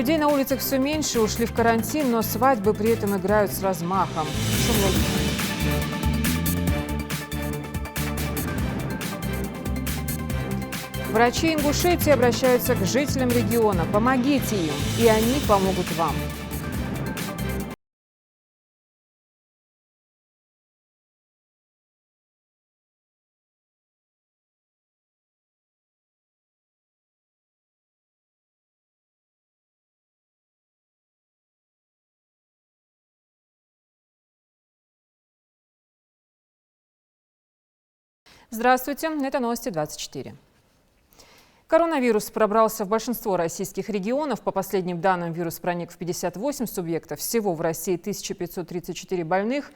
Людей на улицах все меньше, ушли в карантин, но свадьбы при этом играют с размахом. Врачи Ингушетии обращаются к жителям региона. Помогите им, и они помогут вам. Здравствуйте, это новости 24. Коронавирус пробрался в большинство российских регионов. По последним данным, вирус проник в 58 субъектов. Всего в России 1534 больных.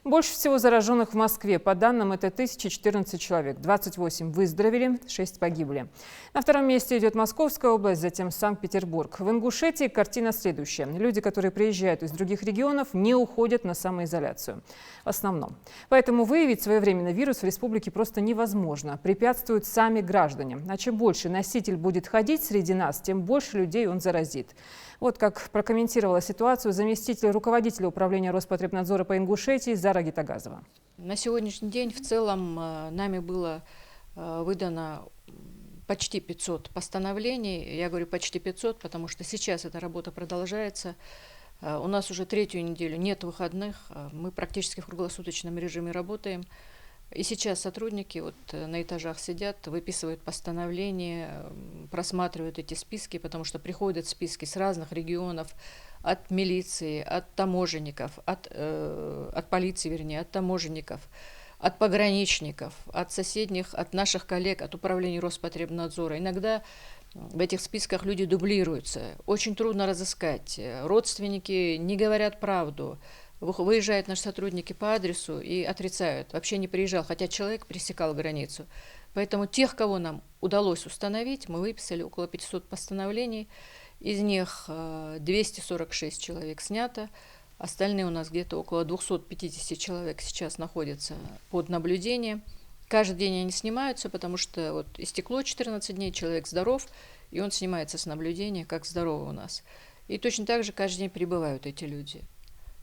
Больше всего зараженных в Москве. По данным, это 1014 человек. 28 выздоровели, 6 погибли. На втором месте идет Московская область, затем Санкт-Петербург. В Ингушетии картина следующая. Люди, которые приезжают из других регионов, не уходят на самоизоляцию. В основном. Поэтому выявить своевременно вирус в республике просто невозможно. Препятствуют сами граждане. А чем больше носитель будет ходить среди нас, тем больше людей он заразит. Вот как прокомментировала ситуацию заместитель руководителя управления Роспотребнадзора по Ингушетии Зара Гитагазова. На сегодняшний день в целом нами было выдано почти 500 постановлений. Я говорю почти 500, потому что сейчас эта работа продолжается. У нас уже третью неделю нет выходных, мы практически в круглосуточном режиме работаем. И сейчас сотрудники на этажах сидят, выписывают постановления, просматривают эти списки, потому что приходят списки с разных регионов, от милиции, от таможенников, от полиции, вернее, от таможенников, от пограничников, от соседних, от наших коллег, от управления Роспотребнадзора. Иногда в этих списках люди дублируются, очень трудно разыскать, родственники не говорят правду. Выезжают наши сотрудники по адресу и отрицают, вообще не приезжал, хотя человек пересекал границу. Поэтому тех, кого нам удалось установить, мы выписали около 500 постановлений, из них 246 человек снято, остальные у нас где-то около 250 человек сейчас находятся под наблюдением. Каждый день они снимаются, потому что истекло 14 дней, человек здоров, и он снимается с наблюдения, как здоровый у нас. И точно так же каждый день прибывают эти люди.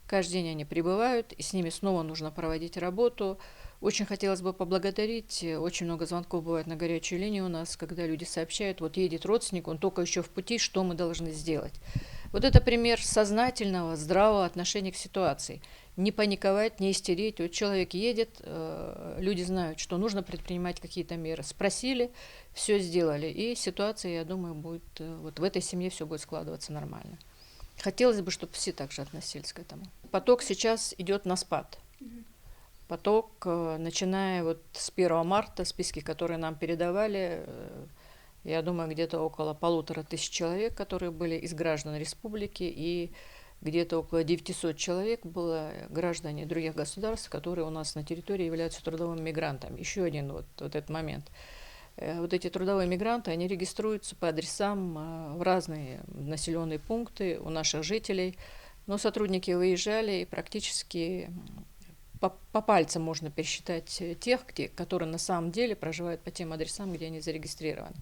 Каждый день они прибывают, и с ними снова нужно проводить работу. Очень хотелось бы поблагодарить. Очень много звонков бывает на горячую линию у нас, когда люди сообщают, едет родственник, он только еще в пути, что мы должны сделать. Это пример сознательного, здравого отношения к ситуации. Не паниковать, не истерить. Человек едет, люди знают, что нужно предпринимать какие-то меры. Спросили, все сделали. И ситуация, я думаю, будет в этой семье все будет складываться нормально. Хотелось бы, чтобы все также относились к этому. Поток сейчас идет на спад. Поток, начиная с 1 марта, списки, которые нам передавали, я думаю, где-то около 1500 человек, которые были из граждан республики, и где-то около 900 человек было граждане других государств, которые у нас на территории являются трудовыми мигрантами. Еще один этот момент. Эти трудовые мигранты, они регистрируются по адресам в разные населенные пункты у наших жителей. Но сотрудники выезжали, и практически по пальцам можно пересчитать тех, которые на самом деле проживают по тем адресам, где они зарегистрированы.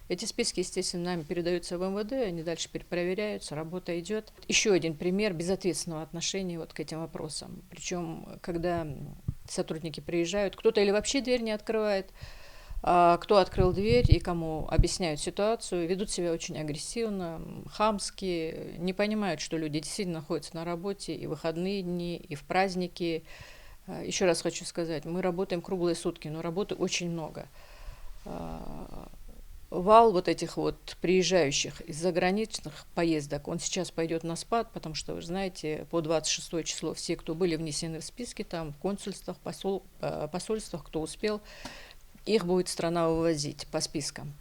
Эти списки, естественно, нами передаются в МВД, они дальше перепроверяются, работа идет. Еще один пример безответственного отношения к этим вопросам. Причем, когда сотрудники приезжают, кто-то или вообще дверь не открывает, кто открыл дверь и кому объясняют ситуацию, ведут себя очень агрессивно, хамски, не понимают, что люди действительно находятся на работе и в выходные дни, и в праздники. Еще раз хочу сказать, мы работаем круглые сутки, но работы очень много. Вал этих приезжающих из заграничных поездок, он сейчас пойдет на спад, потому что, вы знаете, по 26 число все, кто были внесены в списки, там в консульствах, посольствах, кто успел, их будет страна вывозить по спискам.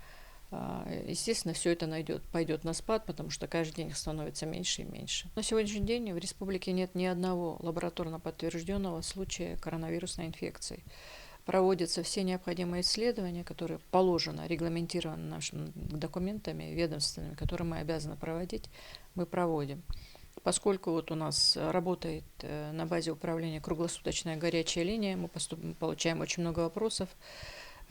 Естественно, все это пойдет на спад, потому что каждый день их становится меньше и меньше. На сегодняшний день в республике нет ни одного лабораторно подтвержденного случая коронавирусной инфекции. Проводятся все необходимые исследования, которые положено, регламентированы нашими документами ведомственными, которые мы обязаны проводить, мы проводим. Поскольку у нас работает на базе управления круглосуточная горячая линия, мы получаем очень много вопросов.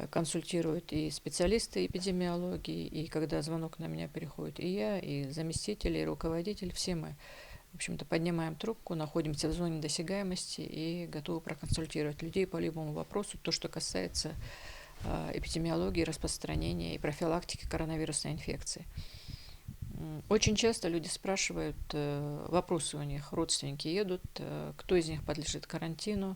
консультируют и специалисты эпидемиологии, и когда звонок на меня переходит, и я, и заместитель, и руководитель, все мы, в общем-то, поднимаем трубку, находимся в зоне досягаемости и готовы проконсультировать людей по любому вопросу, то, что касается эпидемиологии, распространения и профилактики коронавирусной инфекции. Очень часто люди спрашивают, вопросы у них, родственники едут, кто из них подлежит карантину,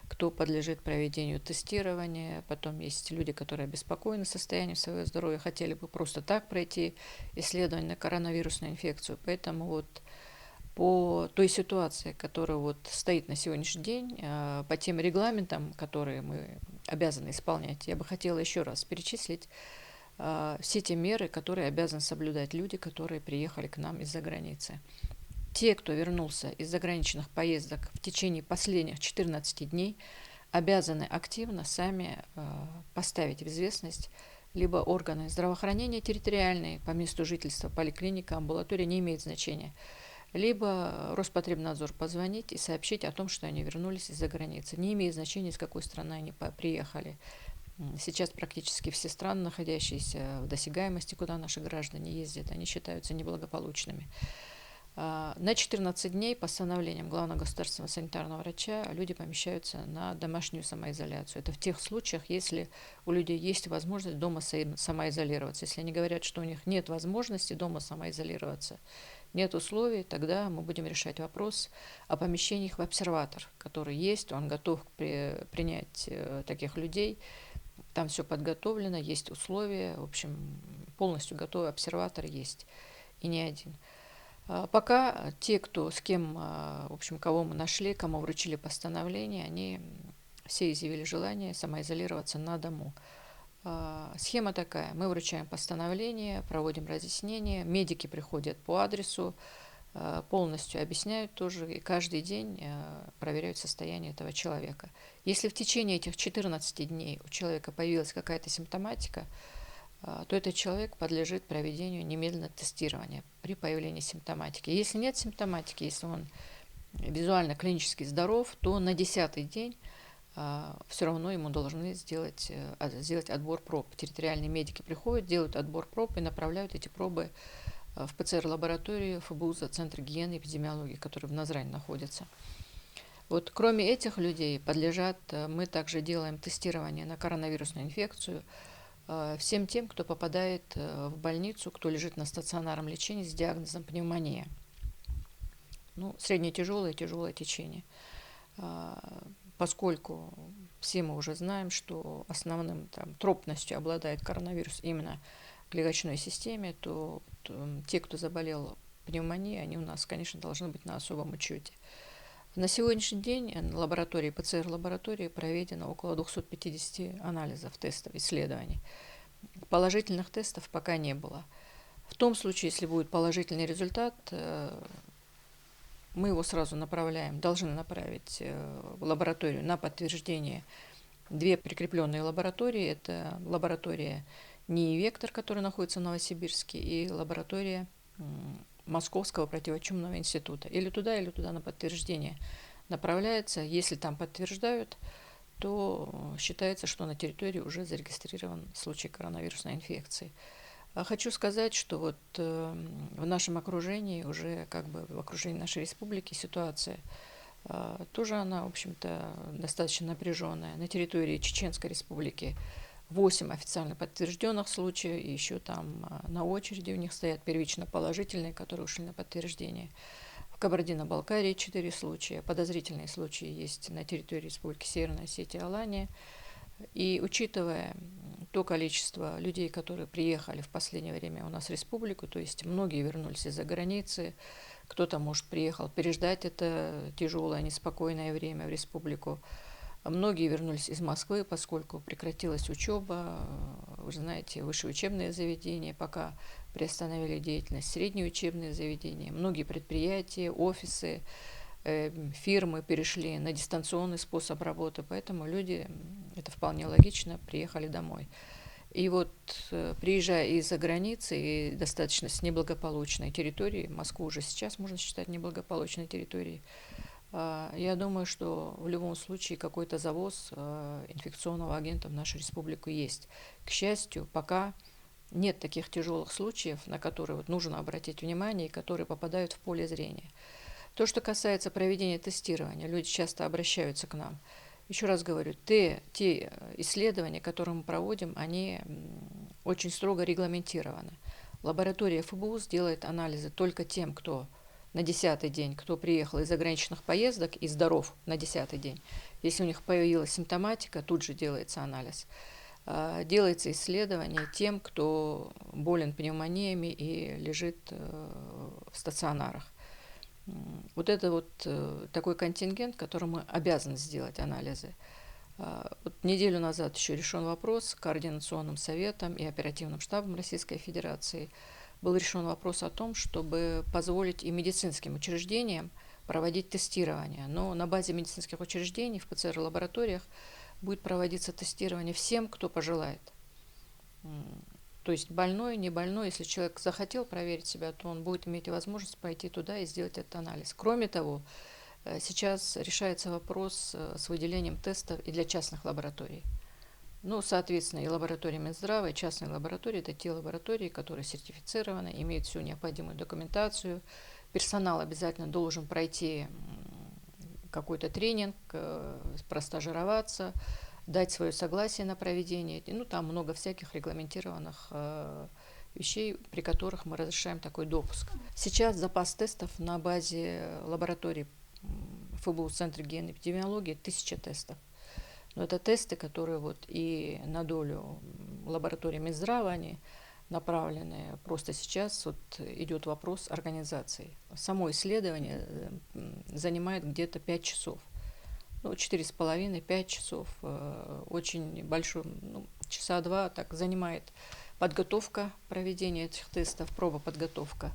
кто подлежит проведению тестирования. Потом есть люди, которые обеспокоены состоянием своего здоровья, хотели бы просто так пройти исследование на коронавирусную инфекцию. Поэтому вот по той ситуации, которая вот стоит на сегодняшний день, по тем регламентам, которые мы обязаны исполнять, я бы хотела еще раз перечислить все те меры, которые обязаны соблюдать люди, которые приехали к нам из-за границы. Те, кто вернулся из заграничных поездок в течение последних 14 дней, обязаны активно сами поставить в известность либо органы здравоохранения территориальные по месту жительства, поликлиника, амбулатория, не имеет значения, либо Роспотребнадзор позвонить и сообщить о том, что они вернулись из-за границы. Не имеет значения, из какой страны они приехали. Сейчас практически все страны, находящиеся в досягаемости, куда наши граждане ездят, они считаются неблагополучными. На 14 дней постановлением главного государственного санитарного врача люди помещаются на домашнюю самоизоляцию. Это в тех случаях, если у людей есть возможность дома самоизолироваться. Если они говорят, что у них нет возможности дома самоизолироваться, нет условий, тогда мы будем решать вопрос о помещении их в обсерватор, который есть, он готов принять таких людей. Там все подготовлено, есть условия, в общем, полностью готовый обсерватор есть, и не один. Пока те, с кем, в общем, кого мы нашли, кому вручили постановление, они все изъявили желание самоизолироваться на дому. Схема такая. Мы вручаем постановление, проводим разъяснения, медики приходят по адресу, полностью объясняют тоже, и каждый день проверяют состояние этого человека. Если в течение этих 14 дней у человека появилась какая-то симптоматика, то этот человек подлежит проведению немедленного тестирования при появлении симптоматики. Если нет симптоматики, если он визуально клинически здоров, то на 10-й день все равно ему должны сделать отбор проб. Территориальные медики приходят, делают отбор проб и направляют эти пробы в ПЦР-лабораторию ФБУЗа, Центр гигиены и эпидемиологии, который в Назрани находится. Вот кроме этих людей мы также делаем тестирование на коронавирусную инфекцию всем тем, кто попадает в больницу, кто лежит на стационарном лечении с диагнозом пневмония. Средне-тяжелое и тяжелое течение. Поскольку все мы уже знаем, что основным тропностью обладает коронавирус именно в легочной системе, то те, кто заболел пневмонией, они у нас, конечно, должны быть на особом учете. На сегодняшний день в ПЦР-лаборатории проведено около 250 анализов, тестов, исследований. Положительных тестов пока не было. В том случае, если будет положительный результат, мы его сразу должны направить в лабораторию на подтверждение. 2 прикрепленные лаборатории. Это лаборатория НИИ «Вектор», которая находится в Новосибирске, и лаборатория Московского противочумного института. Или туда на подтверждение направляется. Если там подтверждают, то считается, что на территории уже зарегистрирован случай коронавирусной инфекции. Хочу сказать, что вот в нашем окружении, уже в окружении нашей республики ситуация тоже она, в общем-то, достаточно напряженная. На территории Чеченской республики 8 официально подтвержденных случаев, и еще там на очереди у них стоят первично положительные, которые ушли на подтверждение. В Кабардино-Балкарии 4 случая, подозрительные случаи есть на территории Республики Северная Осетия и Алания. И учитывая то количество людей, которые приехали в последнее время у нас в республику, то есть многие вернулись из-за границы, кто-то, может, приехал переждать это тяжелое, неспокойное время в республику. Многие вернулись из Москвы, поскольку прекратилась учеба. Вы знаете, высшие учебные заведения пока приостановили деятельность, средние учебные заведения. Многие предприятия, офисы, фирмы перешли на дистанционный способ работы, поэтому люди, это вполне логично, приехали домой. И вот, приезжая из-за границы и достаточно с неблагополучной территории, Москву уже сейчас можно считать неблагополучной территорией, Я думаю, что в любом случае какой-то завоз инфекционного агента в нашу республику есть. К счастью, пока нет таких тяжелых случаев, на которые вот нужно обратить внимание и которые попадают в поле зрения. То, что касается проведения тестирования, люди часто обращаются к нам. Еще раз говорю, те исследования, которые мы проводим, они очень строго регламентированы. Лаборатория ФБУС делает анализы только тем, кто на 10-й день, кто приехал из заграничных поездок и здоров на 10-й день. Если у них появилась симптоматика, тут же делается анализ. Делается исследование тем, кто болен пневмониями и лежит в стационарах. Вот это вот такой контингент, которому мы обязаны сделать анализы. Вот неделю назад еще решен вопрос Координационным советом и оперативным штабом Российской Федерации. Был решен вопрос о том, чтобы позволить и медицинским учреждениям проводить тестирование. Но на базе медицинских учреждений в ПЦР-лабораториях будет проводиться тестирование всем, кто пожелает. То есть больной, не больной, если человек захотел проверить себя, то он будет иметь возможность пойти туда и сделать этот анализ. Кроме того, сейчас решается вопрос с выделением тестов и для частных лабораторий. Ну, соответственно, и лаборатории Минздрава, и частные лаборатории – это те лаборатории, которые сертифицированы, имеют всю необходимую документацию. Персонал обязательно должен пройти какой-то тренинг, простажироваться, дать свое согласие на проведение. Ну, там много всяких регламентированных вещей, при которых мы разрешаем такой допуск. Сейчас запас тестов на базе лабораторий ФБУ, Центра генэпидемиологии, 1000 тестов. Но это тесты, которые вот и на долю лаборатории Минздрава они направлены. Просто сейчас вот идет вопрос организации. Само исследование занимает где-то 5 часов. Ну, 4,5-5 часов. Очень большой, часа 2 так занимает подготовка проведения этих тестов, пробоподготовка.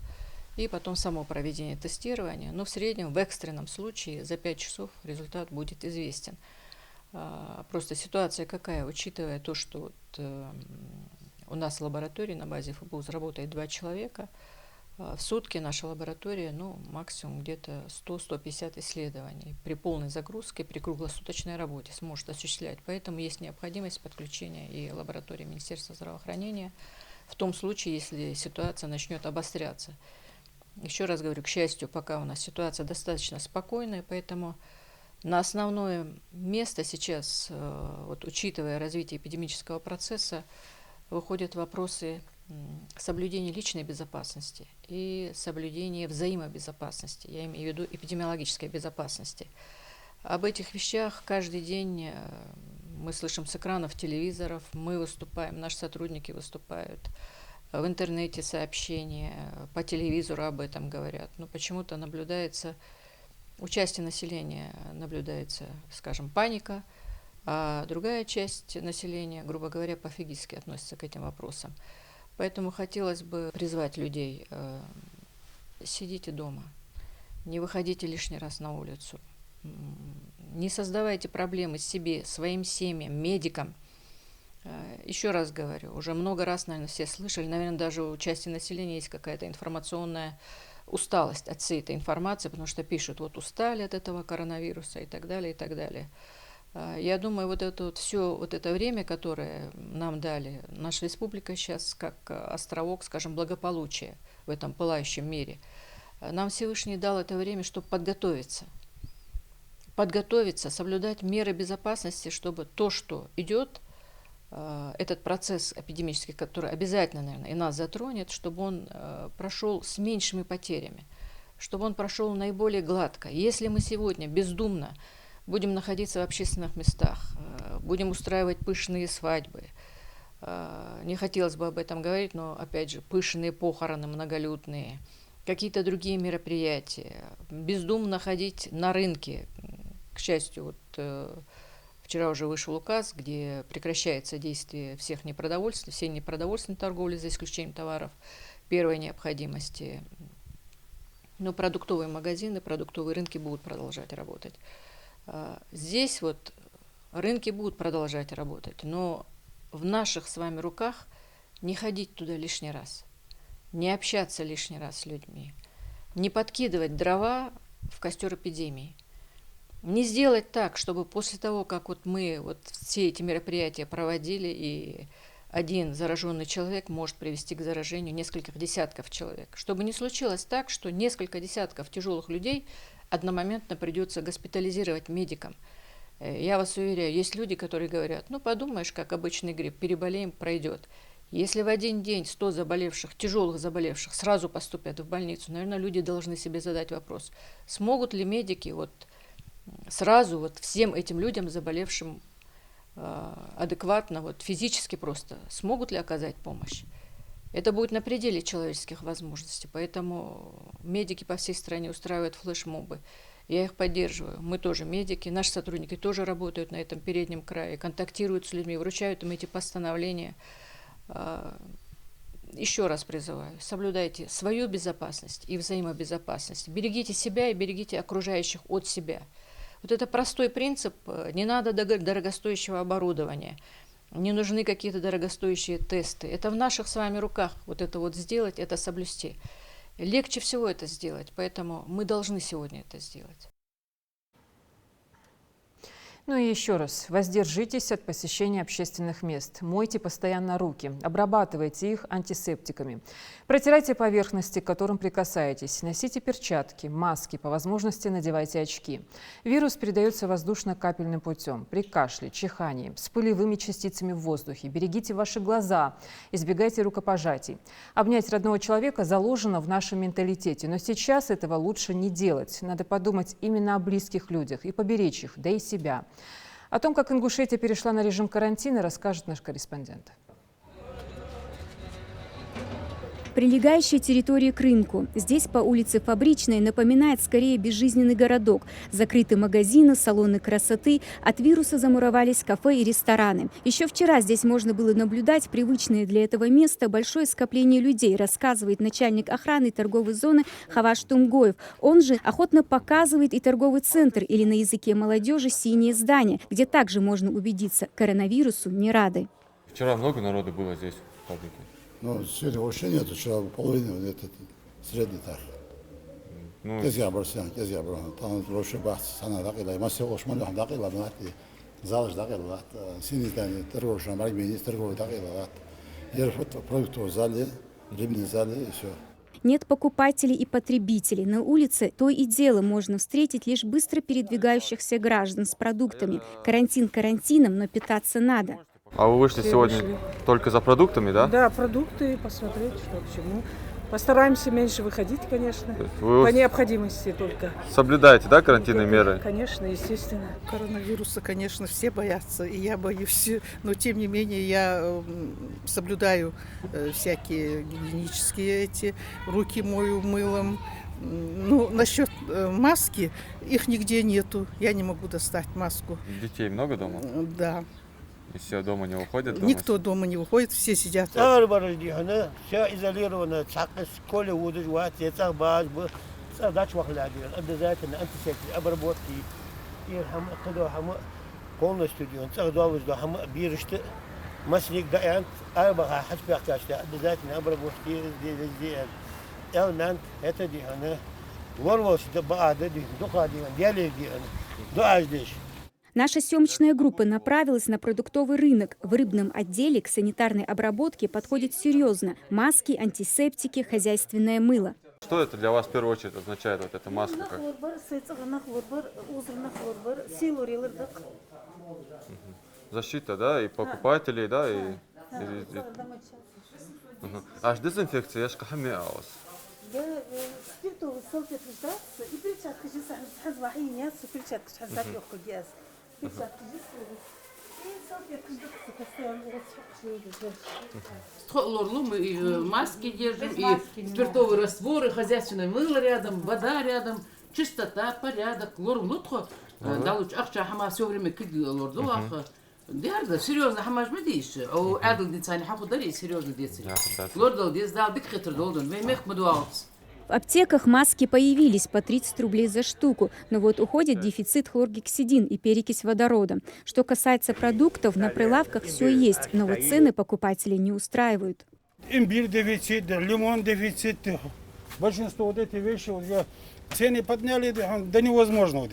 И потом само проведение тестирования. Но в среднем, в экстренном случае, за 5 часов результат будет известен. Просто ситуация какая, учитывая то, что вот, у нас в лаборатории на базе ФБУС работает 2 человека, в сутки наша лаборатория, максимум где-то 100-150 исследований при полной загрузке, при круглосуточной работе сможет осуществлять. Поэтому есть необходимость подключения и лаборатории Министерства здравоохранения в том случае, если ситуация начнет обостряться. Еще раз говорю, к счастью, пока у нас ситуация достаточно спокойная, поэтому на основное место сейчас, вот, учитывая развитие эпидемического процесса, выходят вопросы соблюдения личной безопасности и соблюдения взаимобезопасности, я имею в виду эпидемиологической безопасности. Об этих вещах каждый день мы слышим с экранов телевизоров, мы выступаем, наши сотрудники выступают, в интернете сообщения, по телевизору об этом говорят. Но почему-то наблюдается, у части населения наблюдается, скажем, паника, а другая часть населения, грубо говоря, пофигистски относится к этим вопросам. Поэтому хотелось бы призвать людей: сидите дома, не выходите лишний раз на улицу, не создавайте проблемы себе, своим семьям, медикам. Еще раз говорю, уже много раз, наверное, все слышали, наверное, даже у части населения есть какая-то информационная усталость от всей этой информации, потому что пишут, вот устали от этого коронавируса и так далее, и так далее. Я думаю, вот это вот все вот это время, которое нам дали, наша республика сейчас как островок, скажем, благополучия в этом пылающем мире, нам Всевышний дал это время, чтобы подготовиться, соблюдать меры безопасности, чтобы то, что идет, этот процесс эпидемический, который обязательно, наверное, и нас затронет, чтобы он прошел с меньшими потерями, чтобы он прошел наиболее гладко. Если мы сегодня бездумно будем находиться в общественных местах, будем устраивать пышные свадьбы, не хотелось бы об этом говорить, но, опять же, пышные похороны многолюдные, какие-то другие мероприятия, бездумно ходить на рынке. К счастью, вот вчера уже вышел указ, где прекращается действие всей непродовольственной торговли, за исключением товаров первой необходимости. Но продуктовые магазины, продуктовые рынки будут продолжать работать. Здесь вот рынки будут продолжать работать, но в наших с вами руках не ходить туда лишний раз, не общаться лишний раз с людьми, не подкидывать дрова в костер эпидемии. Не сделать так, чтобы после того, как вот мы вот все эти мероприятия проводили, и один зараженный человек может привести к заражению нескольких десятков человек. Чтобы не случилось так, что несколько десятков тяжелых людей одномоментно придется госпитализировать медикам. Я вас уверяю, есть люди, которые говорят, ну подумаешь, как обычный грипп, переболеем, пройдет. Если в один день 100 заболевших, тяжелых заболевших сразу поступят в больницу, наверное, люди должны себе задать вопрос, смогут ли медики вот сразу вот всем этим людям, заболевшим адекватно, вот физически просто, смогут ли оказать помощь? Это будет на пределе человеческих возможностей, поэтому медики по всей стране устраивают флешмобы. Я их поддерживаю. Мы тоже медики, наши сотрудники тоже работают на этом переднем крае, контактируют с людьми, вручают им эти постановления. Еще раз призываю, соблюдайте свою безопасность и взаимобезопасность. Берегите себя и берегите окружающих от себя. Вот это простой принцип. Не надо дорогостоящего оборудования, не нужны какие-то дорогостоящие тесты. Это в наших с вами руках вот это вот сделать, это соблюсти. Легче всего это сделать, поэтому мы должны сегодня это сделать. Ну и еще раз, воздержитесь от посещения общественных мест. Мойте постоянно руки, обрабатывайте их антисептиками. Протирайте поверхности, к которым прикасаетесь. Носите перчатки, маски, по возможности надевайте очки. Вирус передается воздушно-капельным путем, при кашле, чихании, с пылевыми частицами в воздухе. Берегите ваши глаза, избегайте рукопожатий. Обнять родного человека заложено в нашем менталитете, но сейчас этого лучше не делать. Надо подумать именно о близких людях и поберечь их, да и себя. О том, как Ингушетия перешла на режим карантина, расскажет наш корреспондент. Прилегающая территория к рынку. Здесь по улице Фабричной напоминает скорее безжизненный городок. Закрыты магазины, салоны красоты. От вируса замуровались кафе и рестораны. Еще вчера здесь можно было наблюдать привычное для этого места большое скопление людей, рассказывает начальник охраны торговой зоны Хаваш Тумгоев. Он же охотно показывает и торговый центр, или на языке молодежи «Синее здание», где также можно убедиться, коронавирусу не рады. Вчера много народу было здесь, в фабрике? Ну, сегодня вообще нету, вчера половина, это средний этаж. Ну, Тезгah барсян, тезгah барсян. Там роши бахс, сана дакила, массе ошман лах дакила, бнати, залж дакила, синий здание, торговый шамбарик, министр торговый дакила, ерфот продуктовый зале, рыбный зале и все. Нет покупателей и потребителей. На улице то и дело можно встретить лишь быстро передвигающихся граждан с продуктами. Карантин карантином, но питаться надо. а вы вышли сегодня только за продуктами, да? Да, продукты, посмотреть, что к чему. Постараемся меньше выходить, конечно, Вы по необходимости только. соблюдаете, да, карантинные меры? Конечно, естественно. Коронавируса, конечно, все боятся, и я боюсь, но тем не менее я соблюдаю всякие гигиенические руки мою мылом. Ну, насчет маски, их нигде нету, я не могу достать маску. Детей много дома? Да, И все дома не уходят? Дома? никто дома не выходит, все сидят. صار برجدي هنا شا إزاليرونا تحقق كل وجود وقت يتاخ باز داتش وقت العديل أبدا ذات أن أنت سكتي أبر بوتي يرحم قدو حم قولنا استوديو تاخ دوز دو حم بيرشت مسلك دا أنت أربعة حسب يحتاج أبدا ذات أن أبر بوتي دي أو نانت هتا دي هنا ورواش دبعة دي دقة دي ديالي دي دو أجدش. Наша съемочная группа направилась на продуктовый рынок. В рыбном отделе к санитарной обработке подходит серьезно. Маски, антисептики, хозяйственное мыло. Что это для вас в первую очередь означает, вот эта маска? Как? Защита, да, и покупателей, да, и... Аж дезинфекция, я ж кахами аус. Мы маски держим, и спиртовые растворы, хозяйственное мыло рядом, вода рядом, чистота, порядок. Далуч ахча хама все время киди лорду ах. Дярда серьезно хамаш медиш. О адл дицани хаху дари серьезно дици. Лордал диц дал дик хитр долдон. Веймех мадуаус. В аптеках маски появились по 30 рублей за штуку, но вот уходит дефицит хлоргексидин и перекись водорода. Что касается продуктов, на прилавках все есть, но вот цены покупателей не устраивают. Имбирь дефицит, лимон дефицит. Большинство вот этих вещей уже цены подняли до невозможного.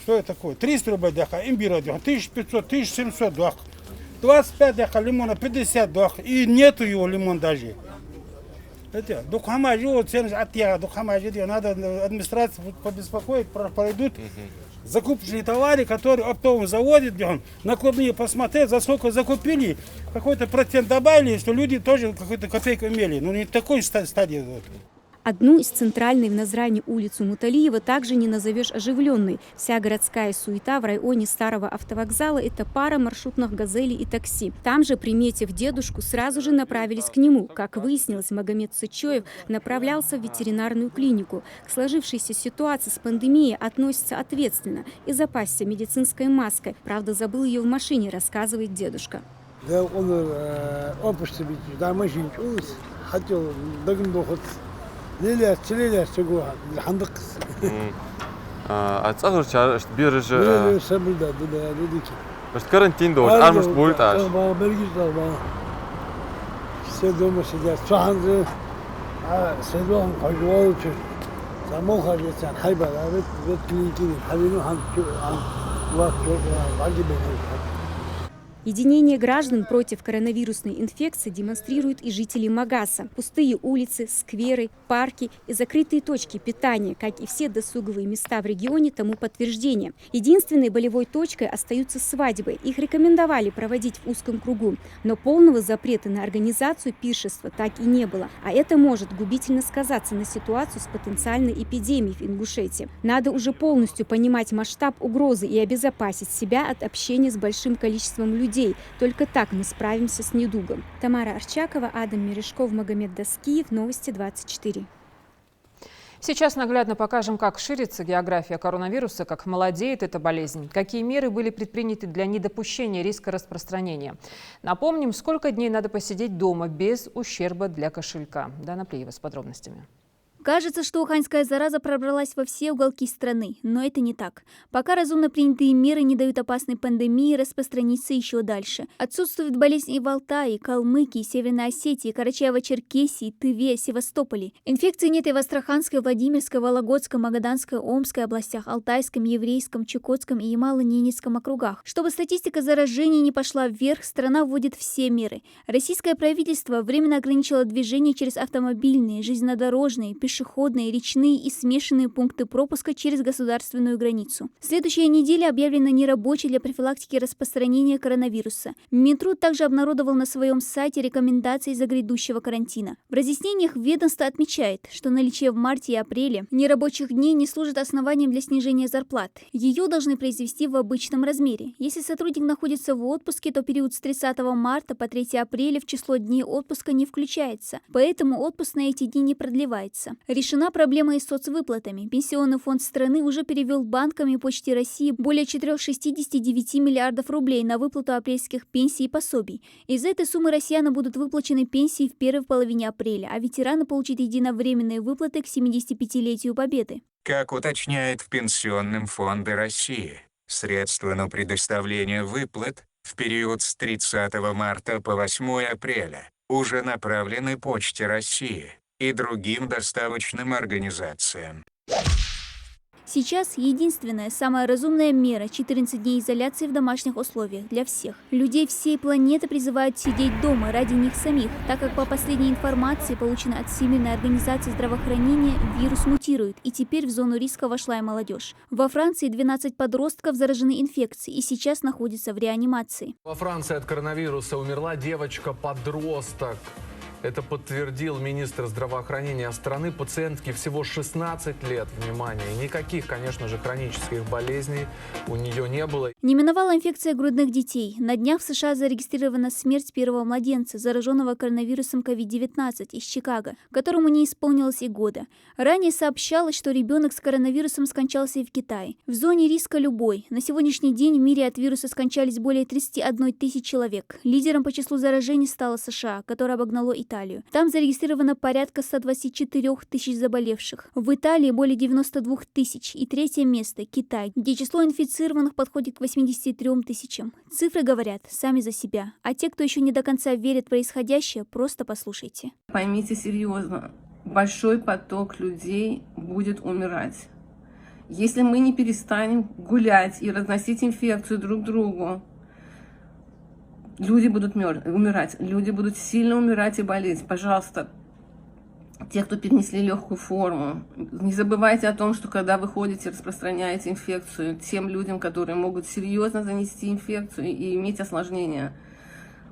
Что это такое? 300 рублей даха, имбира даха, 1500, 1700 даха. 25 даха лимона, 50 даха. И нету его лимон даже. Надо администрацию побеспокоить, пройдут закупочные товары, которые оптовым заводят, накладные посмотреть, за сколько закупили, какой-то процент добавили, что люди тоже какую-то копейку имели. Ну, не такой стадии. Одну из центральной в Назране улицу Муталиева также не назовешь оживленной. Вся городская суета в районе старого автовокзала – это пара маршрутных «Газелей» и такси. Там же, приметив дедушку, сразу же направились к нему. Как выяснилось, Магомед Сычоев направлялся в ветеринарную клинику. К сложившейся ситуации с пандемией относится ответственно и запасся медицинской маской. Правда, забыл ее в машине, рассказывает дедушка. ацагыр бирж карантин дор армуш будет аж. Все дома сидят. Чаханзы, седлом хожу, само ходят, хайба, вот клиники, хавину хан, Единение граждан против коронавирусной инфекции демонстрируют и жители Магаса. Пустые улицы, скверы, парки и закрытые точки питания, как и все досуговые места в регионе, тому подтверждение. Единственной болевой точкой остаются свадьбы. Их рекомендовали проводить в узком кругу. Но полного запрета на организацию пиршества так и не было. А это может губительно сказаться на ситуацию с потенциальной эпидемией в Ингушетии. Надо уже полностью понимать масштаб угрозы и обезопасить себя от общения с большим количеством людей. Только так мы справимся с недугом. Тамара Арчакова, Адам Мережков, Магомед Даскиев. Новости 24. Сейчас наглядно покажем, как ширится география коронавируса, как молодеет эта болезнь, какие меры были предприняты для недопущения риска распространения. Напомним, сколько дней надо посидеть дома без ущерба для кошелька. Дана Плиева с подробностями. Кажется, что уханьская зараза пробралась во все уголки страны, но это не так. Пока разумно принятые меры не дают опасной пандемии распространиться еще дальше. Отсутствует болезнь и в Алтае, Калмыкии, Северной Осетии, Карачаево-Черкесии, Тыве, Севастополе. Инфекции нет и в Астраханской, Владимирской, Вологодской, Магаданской, Омской областях, Алтайском, Еврейском, Чукотском и Ямало-Ненецком округах. Чтобы статистика заражений не пошла вверх, страна вводит все меры. Российское правительство временно ограничило движение через автомобильные, железнодорожные, пешеходные, речные и смешанные пункты пропуска через государственную границу. Следующая неделя объявлена нерабочей для профилактики распространения коронавируса. Минтруд также обнародовал на своем сайте рекомендации из-за грядущего карантина. В разъяснениях ведомство отмечает, что наличие в марте и апреле нерабочих дней не служит основанием для снижения зарплат. Ее должны произвести в обычном размере. Если сотрудник находится в отпуске, то период с 30 марта по 3 апреля в число дней отпуска не включается, поэтому отпуск на эти дни не продлевается. Решена проблема и с соцвыплатами. Пенсионный фонд страны уже перевел банкам и Почте России более 469 миллиардов рублей на выплату апрельских пенсий и пособий. Из этой суммы россиянам будут выплачены пенсии в первой половине апреля, а ветераны получат единовременные выплаты к 75-летию Победы. Как уточняет в Пенсионном фонде России, средства на предоставление выплат в период с 30 марта по 8 апреля уже направлены Почте России и другим доставочным организациям. Сейчас единственная, самая разумная мера – 14 дней изоляции в домашних условиях для всех. Людей всей планеты призывают сидеть дома ради них самих, так как по последней информации, полученной от Всемирной организации здравоохранения, вирус мутирует, и теперь в зону риска вошла и молодежь. Во Франции 12 подростков заражены инфекцией и сейчас находятся в реанимации. Во Франции от коронавируса умерла девочка-подросток. Это подтвердил министр здравоохранения страны. Пациентке всего 16 лет. Внимание, никаких, конечно же, хронических болезней у нее не было. Не миновала инфекция грудных детей. На днях в США зарегистрирована смерть первого младенца, зараженного коронавирусом COVID-19 из Чикаго, которому не исполнилось и года. Ранее сообщалось, что ребенок с коронавирусом скончался и в Китае. В зоне риска любой. На сегодняшний день в мире от вируса скончались более 31 тысяч человек. Лидером по числу заражений стала США, которая обогнала Италию. Там зарегистрировано порядка 124 тысяч заболевших. В Италии более 92 тысяч. И третье место – Китай, где число инфицированных подходит к 83 тысячам. Цифры говорят сами за себя. А те, кто еще не до конца верит в происходящее, просто послушайте. Поймите серьезно, большой поток людей будет умирать. Если мы не перестанем гулять и разносить инфекцию друг другу, люди будут умирать, люди будут сильно умирать и болеть. Пожалуйста, те, кто перенесли легкую форму, не забывайте о том, что когда вы ходите, распространяете инфекцию тем людям, которые могут серьезно занести инфекцию и иметь осложнения.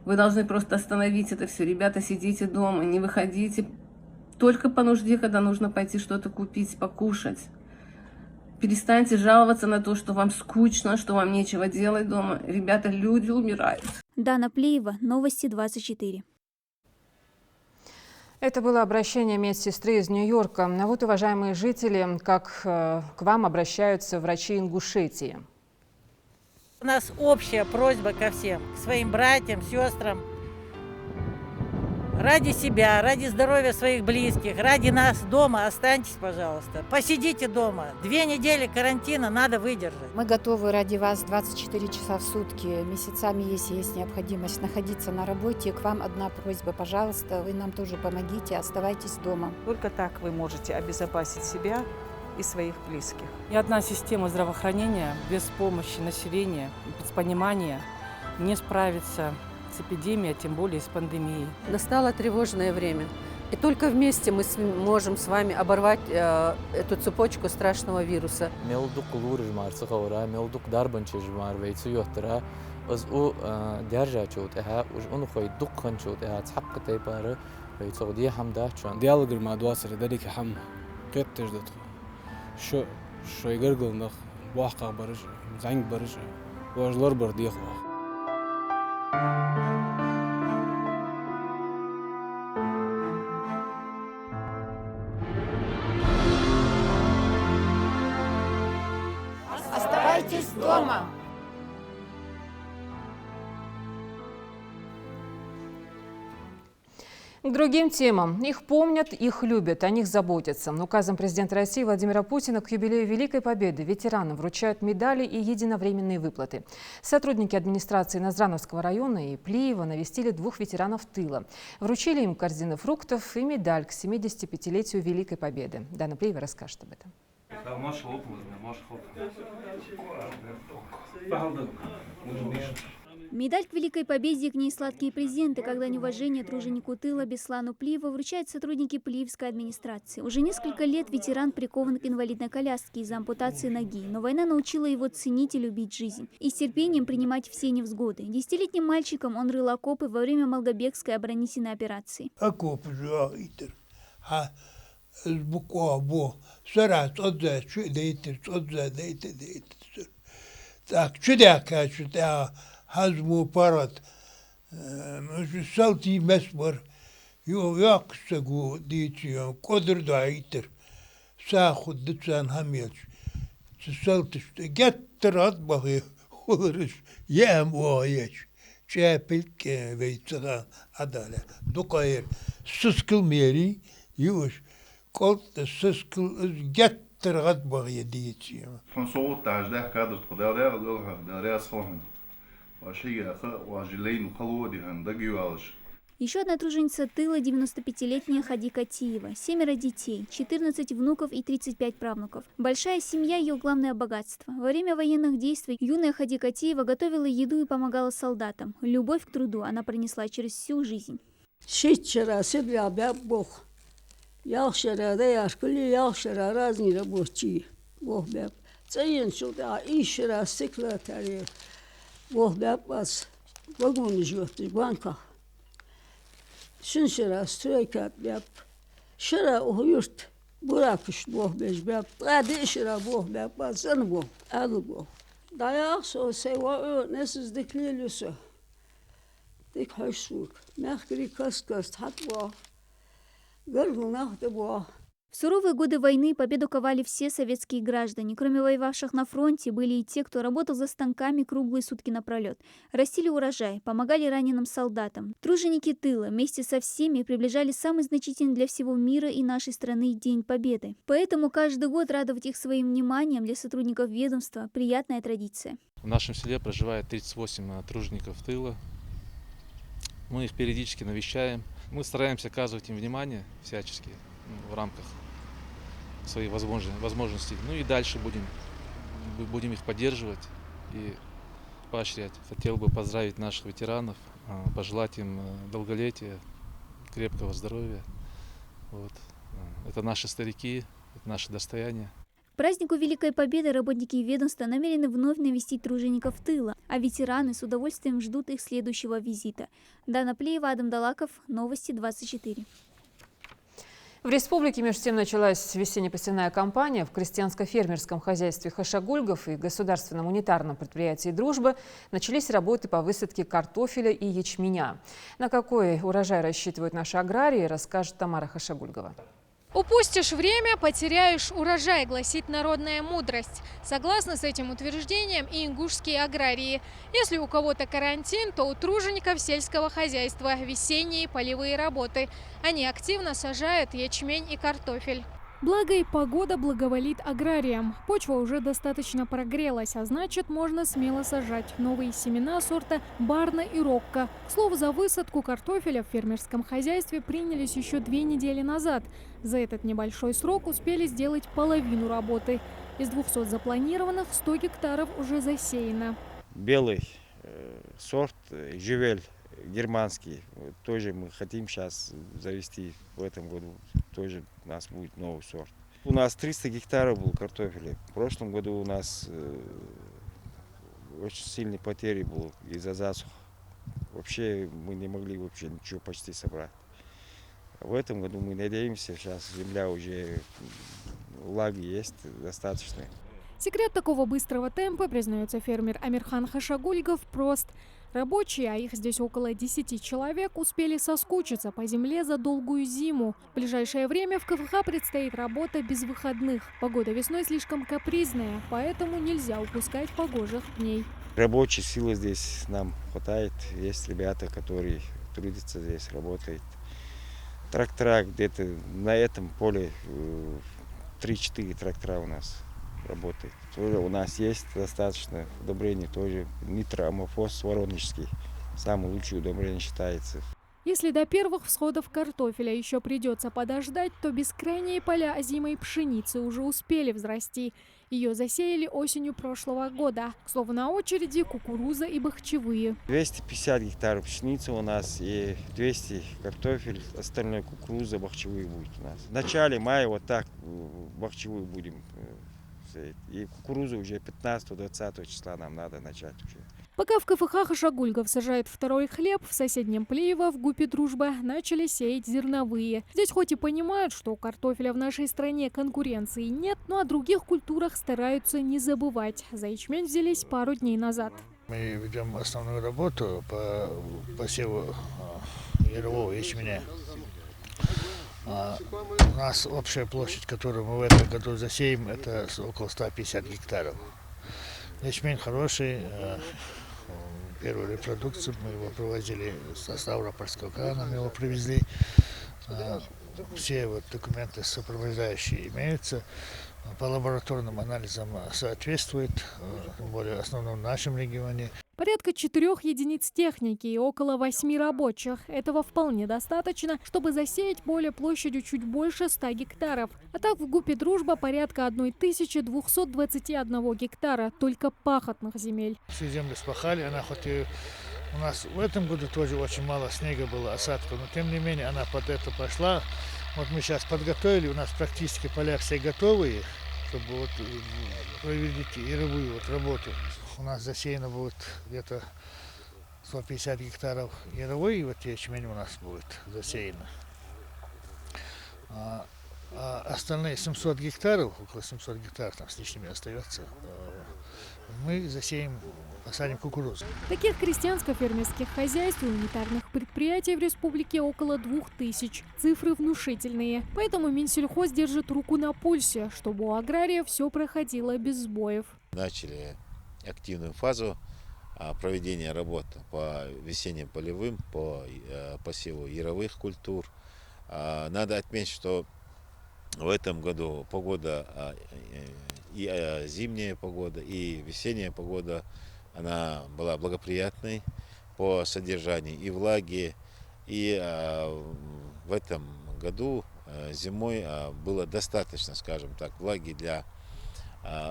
Вы должны просто остановить это все. Ребята, сидите дома, не выходите только по нужде, когда нужно пойти что-то купить, покушать. Перестаньте жаловаться на то, что вам скучно, что вам нечего делать дома. Ребята, люди умирают. Дана Плеева, Новости 24. Это было обращение медсестры из Нью-Йорка. А вот, уважаемые жители, как к вам обращаются врачи Ингушетии. У нас общая просьба ко всем, к своим братьям, сестрам. Ради себя, ради здоровья своих близких, ради нас дома останьтесь, пожалуйста. Посидите дома. 2 недели карантина надо выдержать. Мы готовы ради вас 24 часа в сутки, месяцами, если есть необходимость находиться на работе. К вам одна просьба, пожалуйста, вы нам тоже помогите, оставайтесь дома. Только так вы можете обезопасить себя и своих близких. Ни одна система здравоохранения без помощи населения, без понимания не справится с эпидемией, а тем более с пандемией. Настало тревожное время. И только вместе мы можем с вами оборвать эту цепочку страшного вируса. شو يقرقل نخ واقع برج زعيم برج واجلر برديخ Оставайтесь дома. К другим темам. Их помнят, их любят, о них заботятся. Указом президента России Владимира Путина к юбилею Великой Победы ветеранам вручают медали и единовременные выплаты. Сотрудники администрации Назрановского района и Плиева навестили 2 ветеранов тыла. Вручили им корзины фруктов и медаль к 75-летию Великой Победы. Дана Плиева расскажет об этом. Медаль к Великой Победе и к ней сладкие презенты, когда неуважение труженику тыла Беслану Плиеву вручают сотрудники Плиевской администрации. Уже несколько лет ветеран прикован к инвалидной коляске из-за ампутации ноги, но война научила его ценить и любить жизнь и с терпением принимать все невзгоды. 10-летним мальчиком он рыл окопы во время Молгобекской оборонительной операции. حزمو بارد سالتي مسمر يقصقو ديتيون قدر دعيتر ساخد دتسان هميلش سالتش جتر أطبخي خورش يام وايش شابلك ويتسغان عدالة دقاير سسكل ميري يوش قلت سسكل جتر أطبخي ديتيون فنصوت تعجده كادر قدر ده صوهم Еще одна труженица тыла, 95-летняя Хадика Тиева. 7 детей, 14 внуков и 35 правнуков. Большая семья – ее главное богатство. Во время военных действий юная Хадика Тиева готовила еду и помогала солдатам. Любовь к труду она пронесла через всю жизнь. Бог бяпас, вагон живет банка. Шиншера стройкат бяп, шера уюрт, буракыш Бог беш бяп, адешера Бог бяпас, сан Бог, аду Бог. Даяк со сева несіз деклелюсө, дек хайшук, мягкий каскаст хатва, гыргыл нахты Бог. В суровые годы войны победу ковали все советские граждане. Кроме воевавших на фронте, были и те, кто работал за станками круглые сутки напролет. Растили урожай, помогали раненым солдатам. Труженики тыла вместе со всеми приближали самый значительный для всего мира и нашей страны День Победы. Поэтому каждый год радовать их своим вниманием для сотрудников ведомства – приятная традиция. В нашем селе проживает 38 тружеников тыла. Мы их периодически навещаем. Мы стараемся оказывать им внимание всячески в рамках свои возможности. Ну и дальше будем их поддерживать и поощрять. Хотел бы поздравить наших ветеранов, пожелать им долголетия, крепкого здоровья. Вот. Это наши старики, это наше достояние. К празднику Великой Победы работники ведомства намерены вновь навестить тружеников тыла, а ветераны с удовольствием ждут их следующего визита. Дана Плеева, Адам Далаков, Новости 24. В республике между тем началась весенне-посевная кампания. В крестьянско-фермерском хозяйстве Хашагульгов и государственном унитарном предприятии «Дружба» начались работы по высадке картофеля и ячменя. На какой урожай рассчитывают наши аграрии, расскажет Тамара Хашагульгова. «Упустишь время, потеряешь урожай», гласит народная мудрость. Согласно с этим утверждением и ингушские аграрии. Если у кого-то карантин, то у тружеников сельского хозяйства весенние полевые работы. Они активно сажают ячмень и картофель. Благо и погода благоволит аграриям. Почва уже достаточно прогрелась, а значит, можно смело сажать новые семена сорта Барна и Рокко. К слову, за высадку картофеля в фермерском хозяйстве принялись еще 2 недели назад. За этот небольшой срок успели сделать половину работы. Из 200 запланированных 100 гектаров уже засеяно. Белый сорт Жювель германский. Тоже мы хотим сейчас завести в этом году. Тоже у нас будет новый сорт. У нас 300 гектаров был картофеля. В прошлом году у нас очень сильные потери были из-за засух. Вообще мы не могли вообще ничего почти собрать. В этом году мы надеемся, сейчас земля уже, влаги есть достаточно. Секрет такого быстрого темпа, признается фермер Амирхан Хашагульгов, прост. Рабочие, а их здесь около 10 человек, успели соскучиться по земле за долгую зиму. В ближайшее время в КФХ предстоит работа без выходных. Погода весной слишком капризная, поэтому нельзя упускать погожих дней. Рабочей силы здесь нам хватает. Есть ребята, которые трудятся здесь, работают. Трактора где-то на этом поле 3-4 трактора у нас работает. Тоже у нас есть достаточно удобрений, тоже нитроамофос воронежский. Самое лучшее удобрение считается. Если до первых всходов картофеля еще придется подождать, то бескрайние поля озимой пшеницы уже успели взрасти. Ее засеяли осенью прошлого года. К слову, на очереди кукуруза и бахчевые. 250 гектаров пшеницы у нас и 200 картофель, остальное кукуруза, бахчевые будет у нас. В начале мая вот так бахчевую будем. И кукурузу уже 15-20 числа нам надо начать уже. Пока в КФХ Хашагульгов сажает второй хлеб, в соседнем Плеево в ГУПе «Дружба» начали сеять зерновые. Здесь хоть и понимают, что у картофеля в нашей стране конкуренции нет, но о других культурах стараются не забывать. За ячмень взялись пару дней назад. Мы ведем основную работу по посеву ярового ячменя. У нас общая площадь, которую мы в этом году засеем, это около 150 гектаров. Ячмень хороший, первую репродукцию мы его проводили со Ставропольского края, мы его привезли. Все вот документы сопровождающие имеются, по лабораторным анализам соответствует, тем более в основном в нашем регионе. Порядка 4 единиц техники и около 8 рабочих. Этого вполне достаточно, чтобы засеять поле площадью чуть больше 100 гектаров. А так в ГУПе «Дружба» порядка 1221 гектара, только пахотных земель. Всю землю спахали, она хоть и у нас в этом году тоже очень мало снега было, осадков, но тем не менее она под это пошла. Вот мы сейчас подготовили, у нас практически поля все готовые, чтобы вот провести яровую вот работу. У нас засеяно будет где-то 150 гектаров яровой, и вот ячмень у нас будет засеяно. А остальные 700 гектаров, около 700 гектаров там с лишними остается, мы засеем, посадим кукурузу. Таких крестьянско-фермерских хозяйств и унитарных предприятий в республике около 2000. Цифры внушительные. Поэтому Минсельхоз держит руку на пульсе, чтобы у агрария все проходило без сбоев. Начали активную фазу проведения работ по весенним полевым, по посеву яровых культур. Надо отметить, что в этом году погода, и зимняя погода, и весенняя погода, она была благоприятной по содержанию и влаги. И в этом году зимой было достаточно, скажем так, влаги для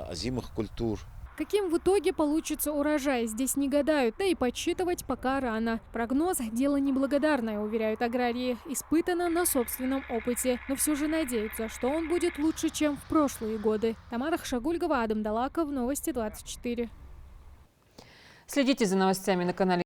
озимых культур. Каким в итоге получится урожай, здесь не гадают, да и подсчитывать пока рано. Прогноз – дело неблагодарное, уверяют аграрии, испытано на собственном опыте. Но все же надеются, что он будет лучше, чем в прошлые годы. Тамара Хашагульгова, Адам Далаков, Новости 24. Следите за новостями на канале